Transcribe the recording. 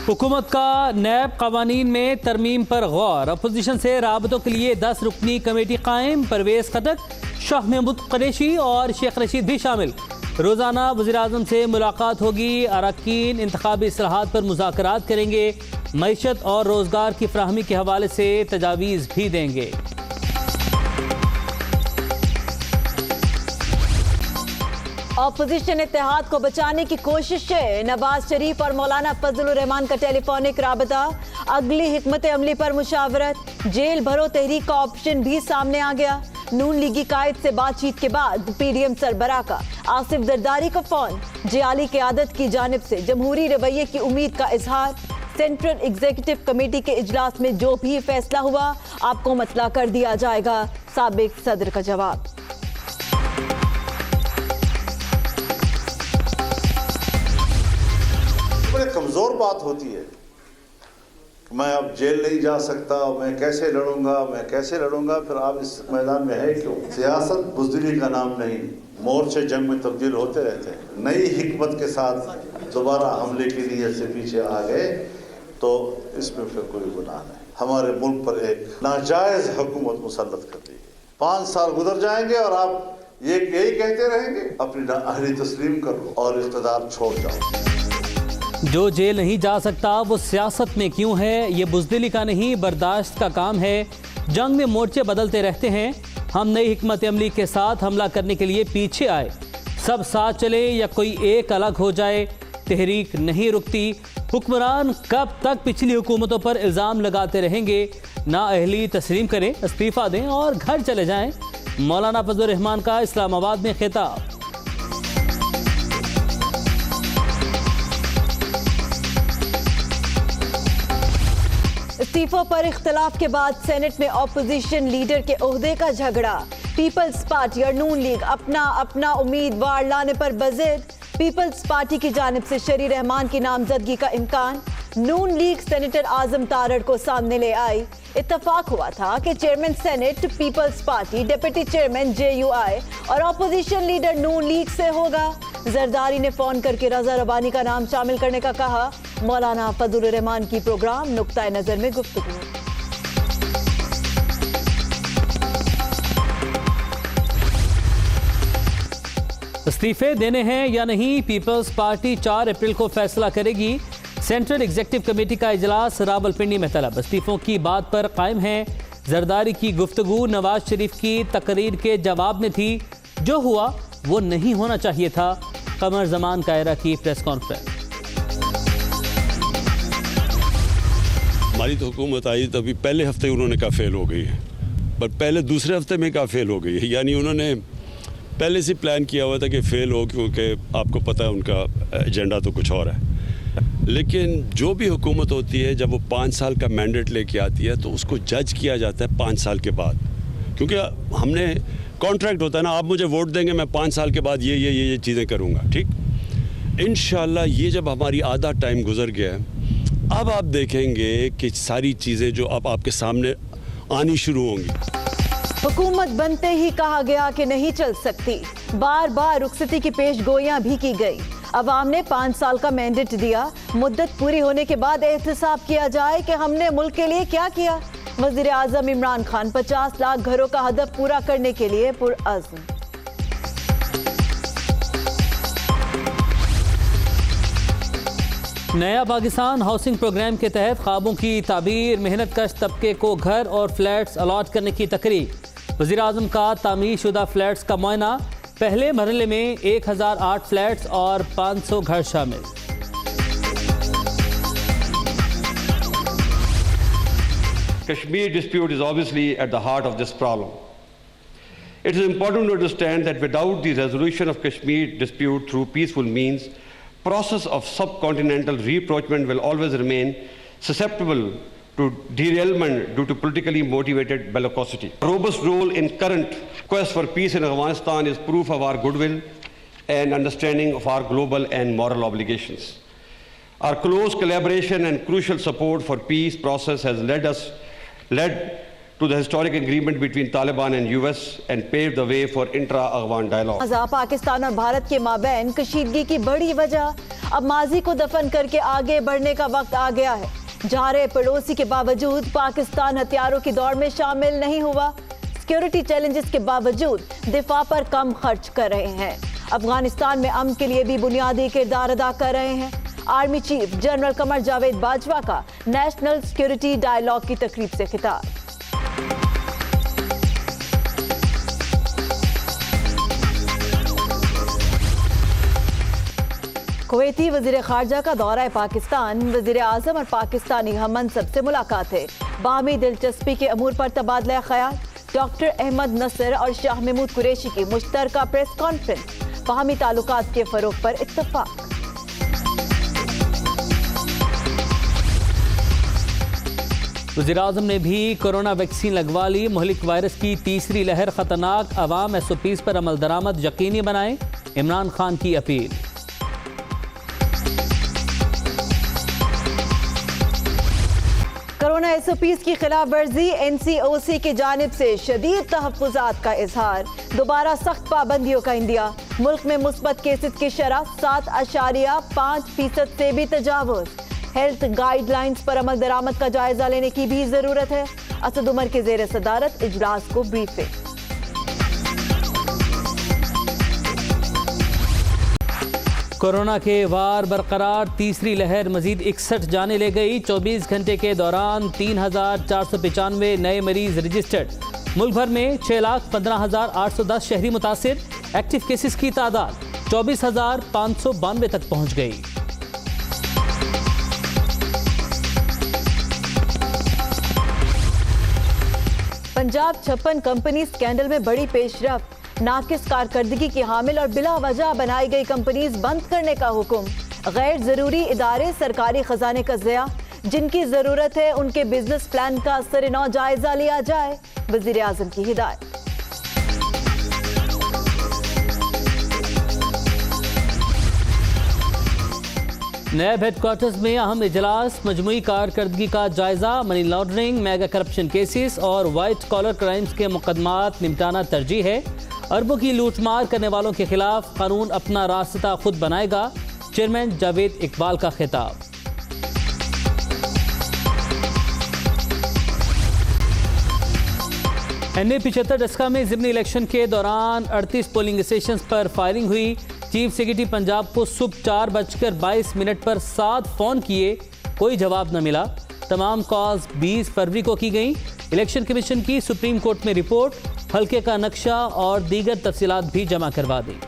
हुकूमत का नैब कवानीन में तरमीम पर गौर। अपोजिशन से राबतों के लिए 10 रुकनी कमेटी कायम। परवेज खटक, शाह महमूद कुरैशी और शेख रशीद भी शामिल। रोज़ाना वज़ीर-ए-आज़म से मुलाकात होगी। अरकान इंतखाबी इस्लाहात पर मुज़ाकरात करेंगे। मईशत और रोज़गार की फराहमी के हवाले से तजावीज़ भी देंगे। अपोजिशन इत्तेहाद को बचाने की कोशिशें। नवाज शरीफ और मौलाना फजलुर रहमान का टेलीफोनिक राबता। अगली हिकमत अमली पर मुशावरत। जेल भरो तहरीक का ऑप्शन भी सामने आ गया। नून लीगी कायद से बातचीत के बाद पीडीएम सरबराह का आसिफ जरदारी का फोन। जियाली क़यादत की जानिब से जमहूरी रवैये की उम्मीद का इजहार। सेंट्रल एग्जीक्यूटिव कमेटी के इजलास में जो भी फैसला हुआ आपको मतला कर दिया जाएगा, साबिक सदर का जवाब। बड़े कमज़ोर बात होती है कि मैं अब जेल नहीं जा सकता, मैं कैसे लड़ूंगा। फिर आप इस मैदान में है क्यों? सियासत बुज़दिली का नाम नहीं, मोर्चे जंग में तब्दील होते रहते हैं। नई हिकमत के साथ दोबारा हमले की नीयत से पीछे आ गए तो इसमें फिर कोई गुनाह नहीं। हमारे मुल्क पर एक नाजायज़ हुकूमत मुसल्लत कर दी है। 5 साल गुजर जाएंगे और आप यही कहते रहेंगे अपनी नाअहली तस्लीम करो और इक़्तिदार छोड़ जाओ। जो जेल नहीं जा सकता वो सियासत में क्यों है? ये बुज़दिली का नहीं, बर्दाश्त का काम है। जंग में मोर्चे बदलते रहते हैं। हम नई हिकमत अमली के साथ हमला करने के लिए पीछे आए। सब साथ चले या कोई एक अलग हो जाए, तहरीक नहीं रुकती। हुक्मरान कब तक पिछली हुकूमतों पर इल्ज़ाम लगाते रहेंगे? नाअहली तस्लीम करें, इस्तीफ़ा दें और घर चले जाएं। मौलाना फजलुर रहमान का इस्लामाबाद में खिताब। इस्तीफों पर इख्तलाफ के बाद सेनेट में अपोजिशन लीडर के ओहदे का झगड़ा। पीपल्स पार्टी और नून लीग अपना उम्मीदवार लाने पर बज़िद। पीपल्स पार्टी की जानिब से शरी रहमान की नामजदगी का इम्कान। नून लीग सेनेटर आजम तारड़ को सामने ले आई। इत्तफाक हुआ था कि chairman senate People's Party, deputy chairman JUI और अपोजिशन लीडर नून लीग से होगा। जरदारी ने फोन करके रजा रबानी का नाम शामिल करने का कहा। मौलाना फजलुर रहमान की प्रोग्राम नुक्ता नजर में गुफ्तगू। इस्तीफे देने हैं या नहीं, पीपल्स पार्टी 4 अप्रैल को फैसला करेगी। सेंट्रल एग्जीक्यूटिव कमेटी का इजलास रावलपिंडी में तलब। इस्तीफों की बात पर कायम है। जरदारी की गुफ्तगू नवाज शरीफ की तकरीर के जवाब में थी। जो हुआ वो नहीं होना चाहिए था। कमर जमान कायरा की प्रेस कॉन्फ्रेंस। हमारी तो हुकूमत आई तभी पहले हफ्ते उन्होंने कहा फेल हो गई है, पर पहले दूसरे हफ्ते में कहा फेल हो गई है। यानी उन्होंने पहले से प्लान किया हुआ था कि फेल हो, क्योंकि आपको पता है उनका एजेंडा तो कुछ और है। लेकिन जो भी हुकूमत होती है जब वो 5 साल का मैंडेट लेके आती है तो उसको जज किया जाता है 5 साल के बाद, क्योंकि हमने कॉन्ट्रैक्ट होता है ना, आप मुझे वोट देंगे मैं 5 साल के बाद ये चीज़ें करूँगा। ठीक, इंशाल्लाह ये जब हमारी आधा टाइम गुजर गया है, अब आप देखेंगे कि सारी चीज़ें जो अब आपके सामने आनी शुरू होंगी। हुकूमत बनते ही कहा गया कि नहीं चल सकती। बार बार रुखसती की पेशगोइयां भी की गई। अवाम ने 5 साल का मैंडेट दिया। मुद्दत पूरी होने के बाद एहतसाब किया जाए कि हमने मुल्क के लिए क्या किया। वज़ीर आज़म इमरान खान 50 लाख घरों का हदफ पूरा करने के लिए पुरअज़्म। नया पाकिस्तान हाउसिंग प्रोग्राम के तहत ख्वाबों की ताबीर, मेहनत कश तबके को घर और फ्लैट्स अलॉट करने की तकरीर। वज़ीर आज़म का तामीर शुदा फ्लैट्स का मुआयना। पहले मरहले में 1008 फ्लैट्स और 500 घर शामिल। Kashmir dispute is obviously at the heart of this problem. It is important to understand that without the resolution of Kashmir dispute through peaceful means, process of subcontinental rapprochement will always remain susceptible to derailment due to politically motivated bellicosity. A robust role in current quest for peace in Afghanistan is proof of our goodwill and understanding of our global and moral obligations. Our close collaboration and crucial support for peace process has led to the historic agreement between Taliban and US and paved the way for intra-Afghan dialogue. Pakistan और भारत के माबैन कशीदगी की बड़ी वजह, अब माजी को दफन करके आगे बढ़ने का वक्त आ गया है। जा रहे पड़ोसी के बावजूद पाकिस्तान हथियारों की दौड़ में शामिल नहीं हुआ। सिक्योरिटी चैलेंजेस के बावजूद दिफा पर कम खर्च कर रहे हैं। अफगानिस्तान में अमन के लिए भी बुनियादी किरदार अदा कर रहे हैं। Army chief general Qamar Javed Bajwa का नेशनल सिक्योरिटी डायलॉग की तकरीब से खिताब। कुवैती वजीर खारजा का दौरा पाकिस्तान, वजीर आजम और पाकिस्तानी हम मनसब से मुलाकात है। बाहमी दिलचस्पी के अमूर पर तबादला ख्याल। डॉक्टर अहमद नसर और शाह महमूद कुरैशी की मुश्तरका प्रेस कॉन्फ्रेंस। बाहमी ताल्लुकात के फरोग पर इत्तफाक। वज़ीर आज़म ने भी कोरोना वैक्सीन लगवा ली। मुहलिक वायरस की तीसरी लहर खतरनाक, अवाम SOPs पर अमल दरामद यकीनी बनाएं। इमरान खान की अपील। कोरोना SOPs की खिलाफ वर्जी, NCOC की जानिब से शदीद तहफ़्फ़ुज़ात का इजहार। दोबारा सख्त पाबंदियों का इंदिया। मुल्क में मुस्बत केसेस की शरह 7.5% से भी तजावुज़। हेल्थ गाइडलाइंस पर अमल दरामद का जायजा लेने की भी जरूरत है। असद उमर के ज़ेर सदारत इजलास को ब्रीफिंग। कोरोना के वार बरकरार, तीसरी लहर मजीद 61 जाने ले गई। 24 घंटे के दौरान 3,495 नए मरीज रजिस्टर्ड। मुल्क भर में 6,15,810 शहरी मुतासिर। एक्टिव केसेस की तादाद 24,592 तक पहुंच गई। पंजाब छप्पन कंपनी स्कैंडल में बड़ी पेशरफ्त। नाकिस कारकर्दगी की हामिल और बिला वजह बनाई गई कंपनीज बंद करने का हुक्म। गैर जरूरी इदारे सरकारी खजाने का ज़िया। जिनकी जरूरत है उनके बिजनेस प्लान का सरेनौ जायजा लिया जाए। वजीर आजम की हिदायत। नैब हेडक्वार्टर्स में अहम इजलास, मजमुई कारकर्दगी का जायजा। Money laundering, mega corruption cases और वाइट कॉलर क्राइम्स के मुकदमात निपटाना तरजीह है। अरबों की लूटमार करने वालों के खिलाफ कानून अपना रास्ता खुद बनाएगा। चेयरमैन जावेद इकबाल का खिताब। NA 75 डस्का में ज़िमनी इलेक्शन के दौरान 38 पोलिंग स्टेशन पर फायरिंग हुई। चीफ सेक्रेटरी पंजाब को सुबह 4:22 पर 7 फ़ोन किए, कोई जवाब न मिला। तमाम कॉल्स 20 फरवरी को की गई। इलेक्शन कमीशन की सुप्रीम कोर्ट में रिपोर्ट, हल्के का नक्शा और दीगर तफसीलात भी जमा करवा दी।